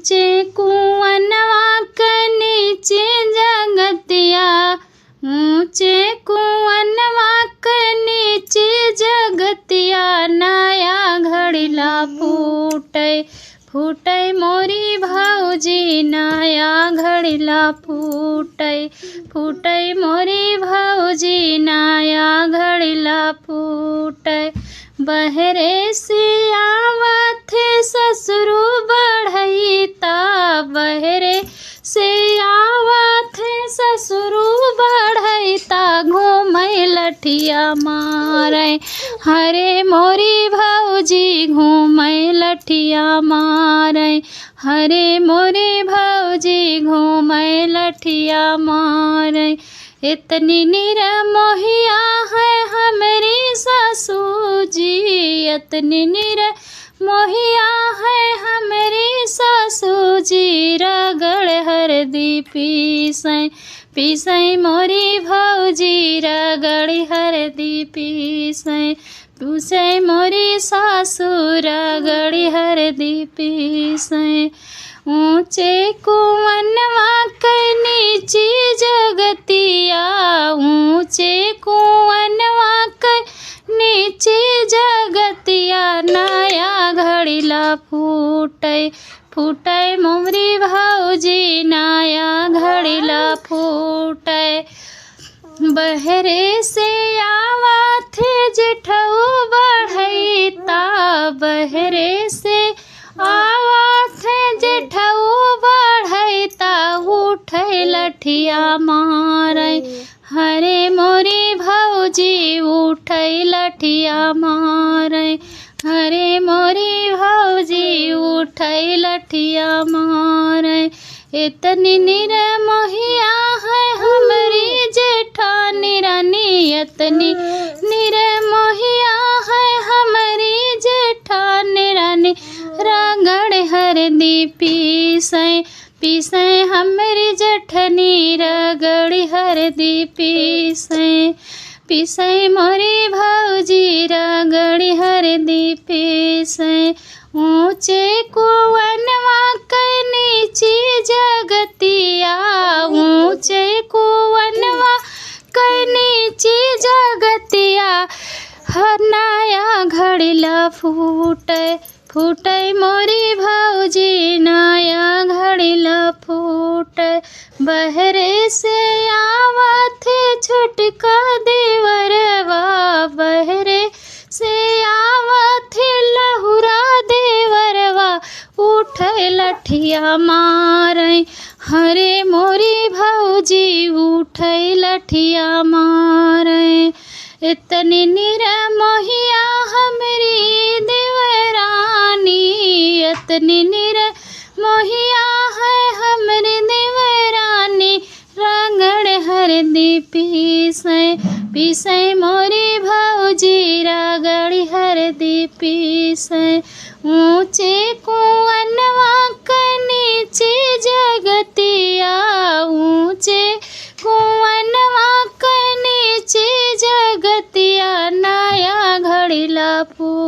ऊंचे कुआनवा के नीचे जगतिया, ऊंचे कुआनवा के नीचे जगतिया, नया घड़िला फूटे फूटे मोरी भौजी, नया घड़िला फूटे फूटे मोरी भौजी, नया घड़िला फूटे। बहरे से आवत ससुरु बढ़ैता, बहरे से आवत ससुरु बढ़ैता, घूमै लठिया मारै हरे मोरी भौजी, घूमै लठिया मारै हरे मोरी भौजी, घूमै लठिया मारै। इतनी निरमोहिया है हमारी सासू जी, इतनी निरमोहिया है हमारी सासू जी, रगड़ हरदी पीसै पीसै मोरी भौजी, रगड़ हरदी पीसै पीसै मोरी सासू, रगड़ हरदी पीसै। ऊंचे कुआनवा के नीचे जगतिया, ऊंचे कुआनवा के नीचे जगतिया, नया घड़िला फूटे फूटे मोरी भौजी, नया घड़िला फूटे। बहरे से आवत जेठऊ बढ़ैता, बहरे से आवत जेठऊ बढ़ैता, उठै लठिया मारै हरे मोरी भौजी, उठै लठिया मारै हरे मोरी भौजी, उठै लठिया मारै। इतनी निरमोहिया है हमारी जेठानी रानी, इतनी निरमोहिया है हमारी जेठानी रानी, रगड़ हरदी पीसै पीसै हमारी जेठनी, रगड़ हरदी पीसै पीसै मोरी भौजी, रगड़ हरदी पीसै। ऊंचे कुआनवा के नीचे जगतिया, ऊंचे कुआनवा के नीचे जगतिया, नया घड़िला फूटे फूटे मोरी भौजी, नया घड़िला फूटे। बहरे से आवत छुटका देवरवा, बहरे से आवत लहुरा देवरवा, उठै लठिया मारै हरे मोरी भौजी, उठै लठिया मारै। इतनी निरमोहिया हमारी देवरानी, इतनी निरमोहिया है हमारी देवरानी, रगड़ हरदी पीसै पीसै मोरी भौजी, रगड़ हरदी पीसै।